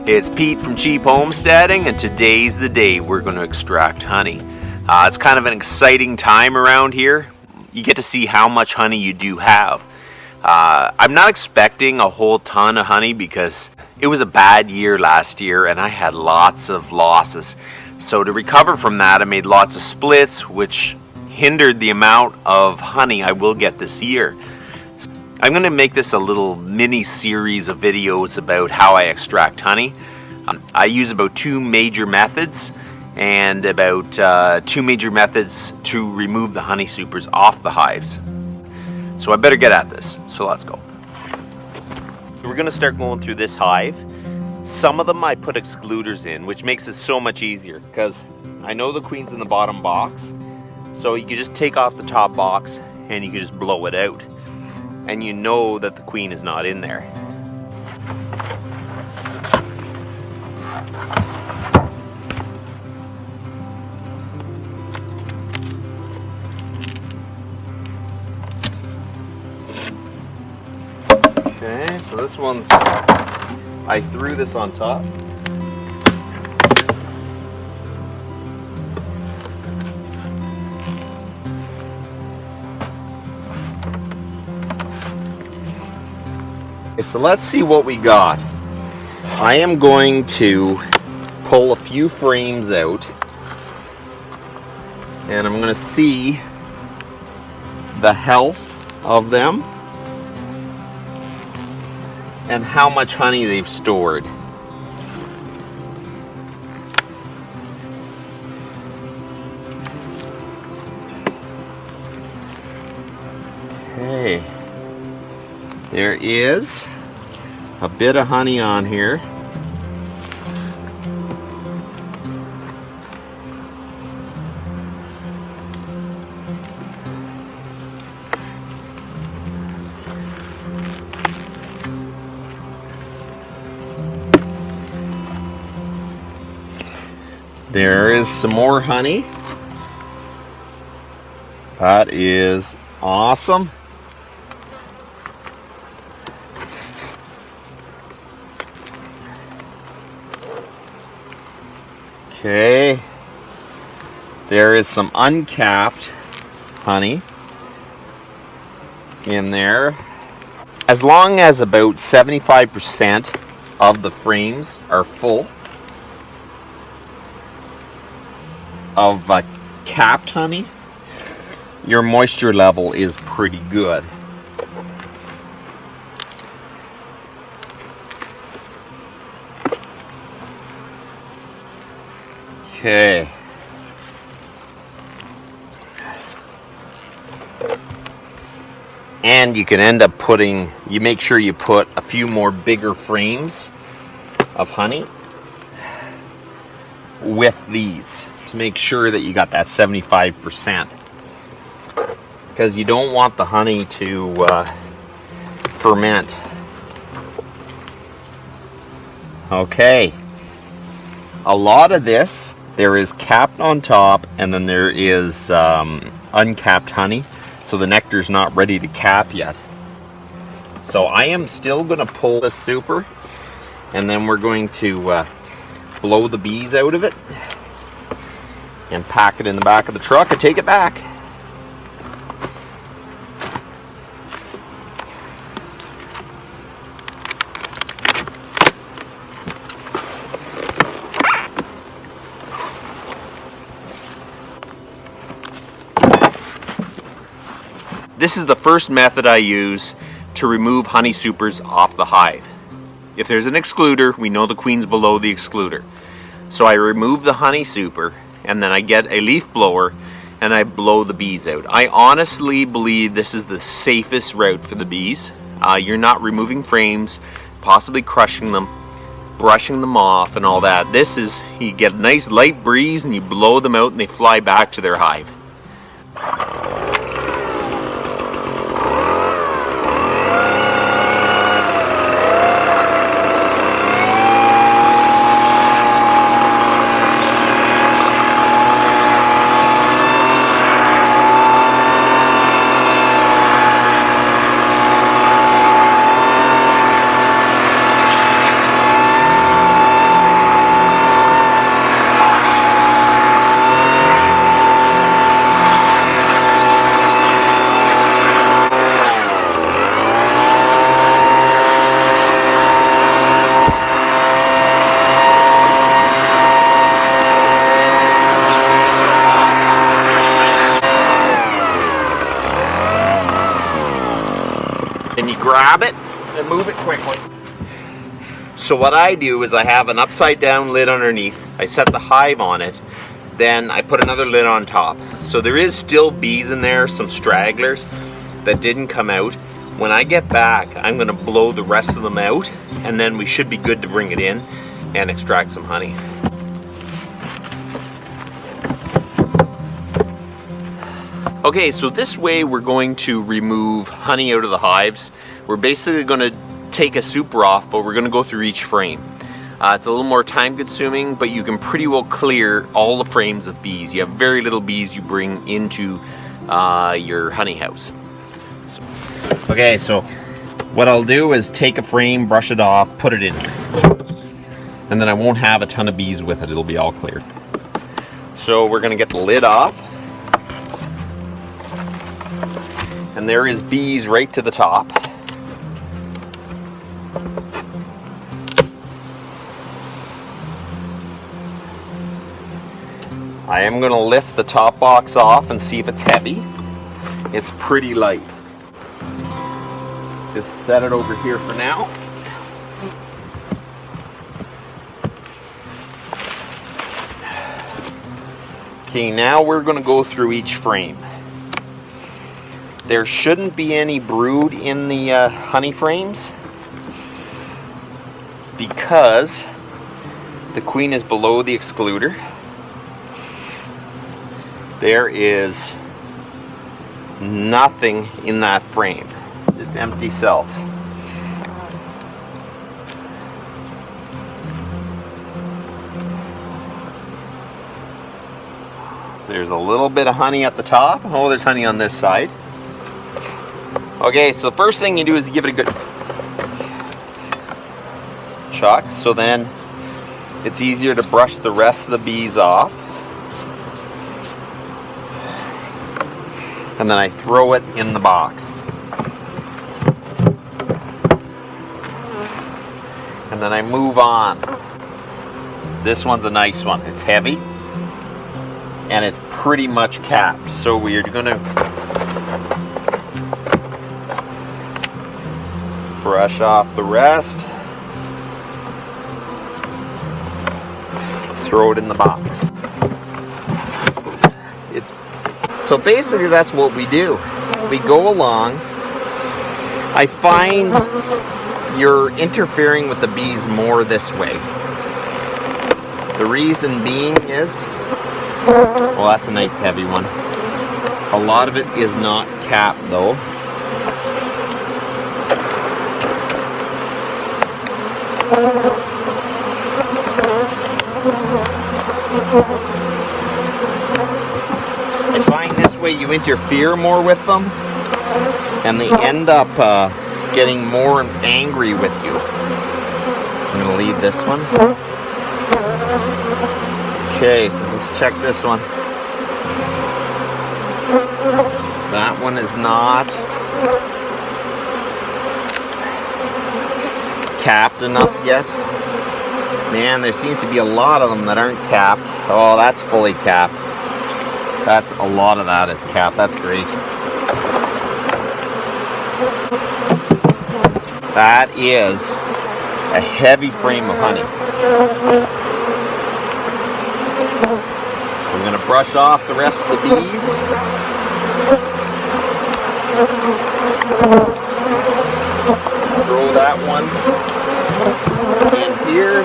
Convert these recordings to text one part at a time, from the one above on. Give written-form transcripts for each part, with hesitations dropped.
It's Pete from Cheap Homesteading, and today's the day we're going to extract honey. It's kind of an exciting time around here. You get to see how much honey you do have. I'm not expecting a whole ton of honey because it was a bad year last year and I had lots of losses. So to recover from that, I made lots of splits, which hindered the amount of honey I will get this year. I'm going to make this a little mini series of videos about how I extract honey. I use about 2 major methods and about 2 major methods to remove the honey supers off the hives. So I better get at this. So let's go. We're going to start going through this hive. Some of them I put excluders in, which makes it so much easier because I know the queen's in the bottom box. So you can just take off the top box and you can just blow it out. And you know that the queen is not in there. Okay, so this one's, I threw this on top. So let's see what we got. I am going to pull a few frames out and I'm going to see the health of them and how much honey they've stored. Okay. There is a bit of honey on here. There is some more honey. That is awesome. Okay, there is some uncapped honey in there. As long as about 75% of the frames are full of capped honey, your moisture level is pretty good. Okay. And you can end up putting, you make sure you put a few more bigger frames of honey with these to make sure that you got that 75%. Because you don't want the honey to ferment. Okay. A lot of this, there is capped on top and then there is uncapped honey, so the nectar's not ready to cap yet. So I am still going to pull this super and then we're going to blow the bees out of it and pack it in the back of the truck and take it back. This is the first method I use to remove honey supers off the hive. If there's an excluder, we know the queen's below the excluder. So I remove the honey super and then I get a leaf blower and I blow the bees out. I honestly believe this is the safest route for the bees. You're not removing frames, possibly crushing them, brushing them off and all that. This is, you get a nice light breeze and you blow them out and they fly back to their hive. grab it and move it quickly. So what I do is I have an upside down lid underneath. I set the hive on it. Then I put another lid on top. So there is still bees in there, some stragglers that didn't come out. When I get back, I'm gonna blow the rest of them out, and then we should be good to bring it in and extract some honey. Okay, so this way we're going to remove honey out of the hives. We're basically gonna take a super off, but we're gonna go through each frame. It's a little more time consuming, but you can pretty well clear all the frames of bees. You have very little bees you bring into your honey house. Okay, so what I'll do is take a frame, brush it off, put it in here. And then I won't have a ton of bees with it, it'll be all clear. So we're gonna get the lid off. And there is bees right to the top. I am going to lift the top box off and see if it's heavy. It's pretty light. Just set it over here for now. Okay, now we're going to go through each frame. There shouldn't be any brood in the honey frames because the queen is below the excluder. There is nothing in that frame, just empty cells. There's a little bit of honey at the top. Oh, there's honey on this side. Okay, so the first thing you do is you give it a good chuck, so then it's easier to brush the rest of the bees off. And then I throw it in the box. And then I move on. This one's a nice one. It's heavy and it's pretty much capped. So we're gonna brush off the rest. Throw it in the box. So basically that's what we do. We go along. I find you're interfering with the bees more this way. The reason being is, well, that's a nice heavy one. A lot of it is not capped though. I find this way you interfere more with them and they end up getting more angry with you. I'm going to leave this one. Okay, so let's check this one. That one is not capped enough yet. Man, there seems to be a lot of them that aren't capped. Oh, that's fully capped. That's a lot of that is capped. That's great. That is a heavy frame of honey. I'm going to brush off the rest of the bees. Throw that one in here.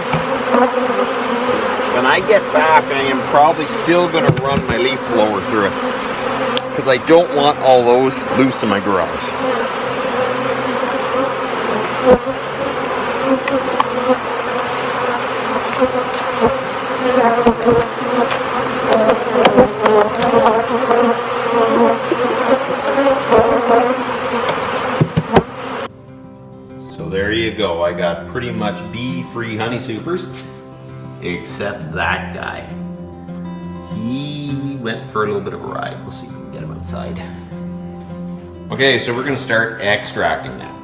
When I get back, I am probably still going to run my leaf blower through it because I don't want all those loose in my garage. So there you go. I got pretty much bee-free honey supers. Except that guy. He went for a little bit of a ride. We'll see if we can get him outside. Okay, so we're going to start extracting now.